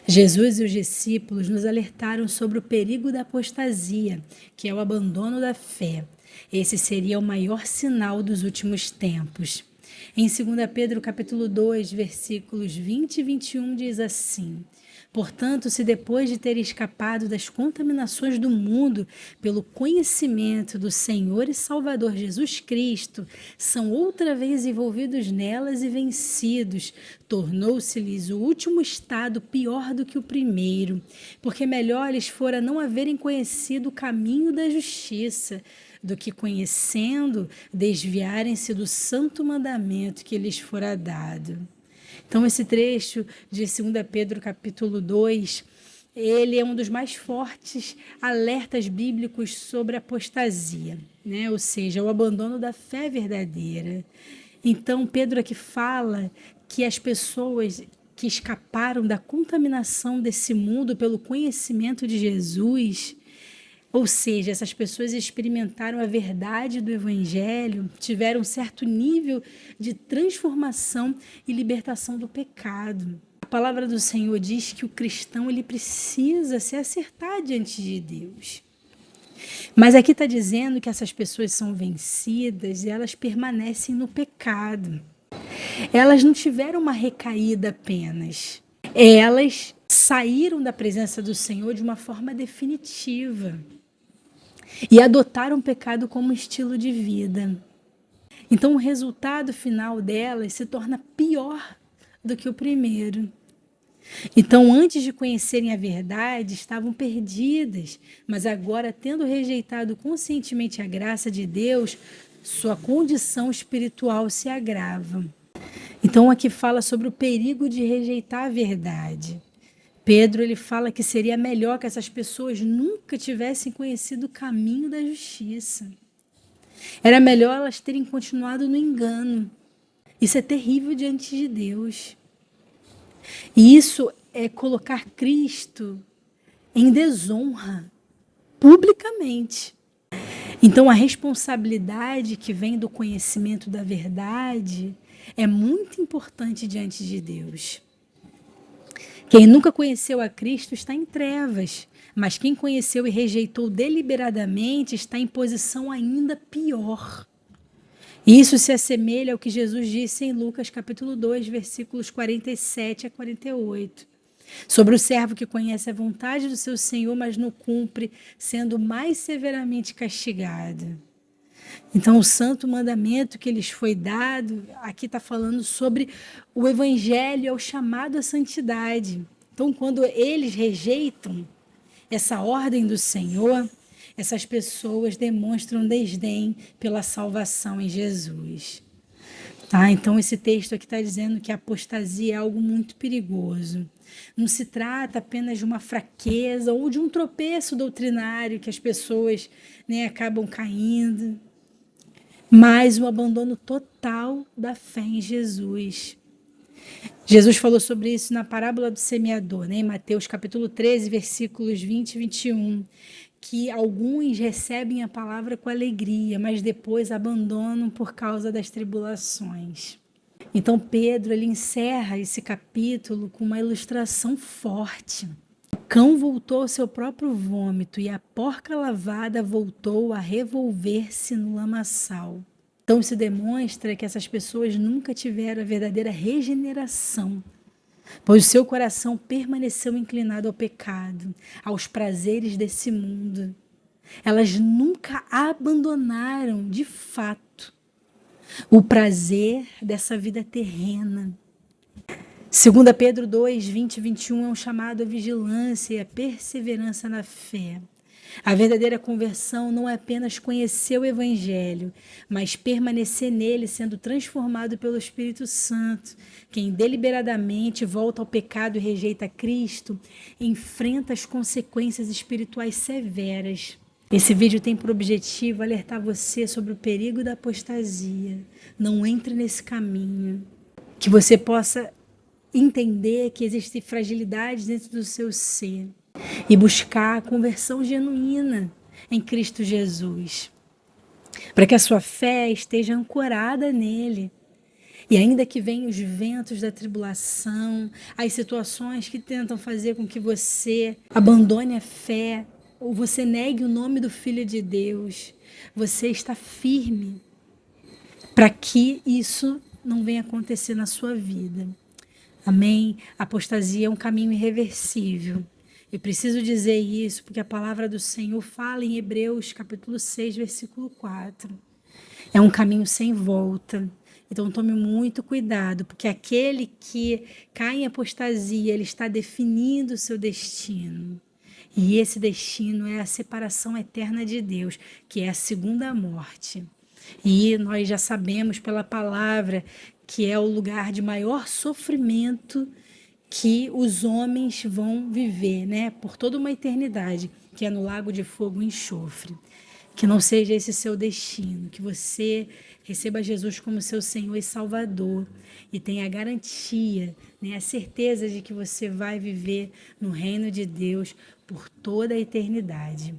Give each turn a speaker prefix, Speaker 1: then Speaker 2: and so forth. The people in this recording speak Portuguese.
Speaker 1: Jesus e os discípulos nos alertaram sobre o perigo da apostasia, que é o abandono da fé. Esse seria o maior sinal dos últimos tempos. Em 2 Pedro capítulo 2, versículos 20 e 21 diz assim: portanto, se depois de ter escapado das contaminações do mundo pelo conhecimento do Senhor e Salvador Jesus Cristo, são outra vez envolvidos nelas e vencidos, tornou-se-lhes o último estado pior do que o primeiro, porque melhor lhes fora não haverem conhecido o caminho da justiça, do que conhecendo, desviarem-se do santo mandamento que lhes fora dado. Então, esse trecho de 2 Pedro capítulo 2, ele é um dos mais fortes alertas bíblicos sobre a apostasia, né? Ou seja, o abandono da fé verdadeira. Então, Pedro aqui fala que as pessoas que escaparam da contaminação desse mundo pelo conhecimento de Jesus, ou seja, essas pessoas experimentaram a verdade do Evangelho, tiveram um certo nível de transformação e libertação do pecado. A palavra do Senhor diz que o cristão ele precisa se acertar diante de Deus. Mas aqui está dizendo que essas pessoas são vencidas e elas permanecem no pecado. Elas não tiveram uma recaída apenas. Elas saíram da presença do Senhor de uma forma definitiva e adotaram o pecado como estilo de vida. Então, o resultado final delas se torna pior do que o primeiro. Então, antes de conhecerem a verdade, estavam perdidas, mas agora, tendo rejeitado conscientemente a graça de Deus, sua condição espiritual se agrava. Então, aqui fala sobre o perigo de rejeitar a verdade. Pedro ele fala que seria melhor que essas pessoas nunca tivessem conhecido o caminho da justiça. Era melhor elas terem continuado no engano. Isso é terrível diante de Deus. E isso é colocar Cristo em desonra, publicamente. Então, a responsabilidade que vem do conhecimento da verdade é muito importante diante de Deus. Quem nunca conheceu a Cristo está em trevas, mas quem conheceu e rejeitou deliberadamente está em posição ainda pior. Isso se assemelha ao que Jesus disse em Lucas capítulo 2, versículos 47 a 48. Sobre o servo que conhece a vontade do seu Senhor, mas não cumpre, sendo mais severamente castigado. Então, o santo mandamento que lhes foi dado, aqui está falando sobre o evangelho, é o chamado à santidade. Então, quando eles rejeitam essa ordem do Senhor, essas pessoas demonstram desdém pela salvação em Jesus. Tá? Então, esse texto aqui está dizendo que a apostasia é algo muito perigoso. Não se trata apenas de uma fraqueza ou de um tropeço doutrinário que as pessoas, acabam caindo, mas o abandono total da fé em Jesus. Jesus falou sobre isso na parábola do semeador, em Mateus capítulo 13, versículos 20 e 21, que alguns recebem a palavra com alegria, mas depois abandonam por causa das tribulações. Então Pedro ele encerra esse capítulo com uma ilustração forte. O cão voltou ao seu próprio vômito e a porca lavada voltou a revolver-se no lamaçal. Então se demonstra que essas pessoas nunca tiveram a verdadeira regeneração, pois o seu coração permaneceu inclinado ao pecado, aos prazeres desse mundo. Elas nunca abandonaram de fato o prazer dessa vida terrena. 2 Pedro 2, 20 e 21 é um chamado à vigilância e à perseverança na fé. A verdadeira conversão não é apenas conhecer o Evangelho, mas permanecer nele sendo transformado pelo Espírito Santo. Quem deliberadamente volta ao pecado e rejeita Cristo, enfrenta as consequências espirituais severas. Esse vídeo tem por objetivo alertar você sobre o perigo da apostasia. Não entre nesse caminho. Que você possa entender que existem fragilidades dentro do seu ser e buscar a conversão genuína em Cristo Jesus, para que a sua fé esteja ancorada nele E ainda que venham os ventos da tribulação, as situações que tentam fazer com que você abandone a fé, ou você negue o nome do Filho de Deus, você está firme para que isso não venha acontecer na sua vida. Amém? A apostasia é um caminho irreversível. Eu preciso dizer isso porque a palavra do Senhor fala em Hebreus capítulo 6, versículo 4. É um caminho sem volta. Então tome muito cuidado, porque aquele que cai em apostasia, ele está definindo o seu destino. E esse destino é a separação eterna de Deus, que é a segunda morte. E nós já sabemos pela palavra que é o lugar de maior sofrimento que os homens vão viver, né, por toda uma eternidade, que é no lago de fogo e enxofre. Que não seja esse seu destino, que você receba Jesus como seu Senhor e Salvador e tenha a garantia, né, a certeza de que você vai viver no reino de Deus por toda a eternidade.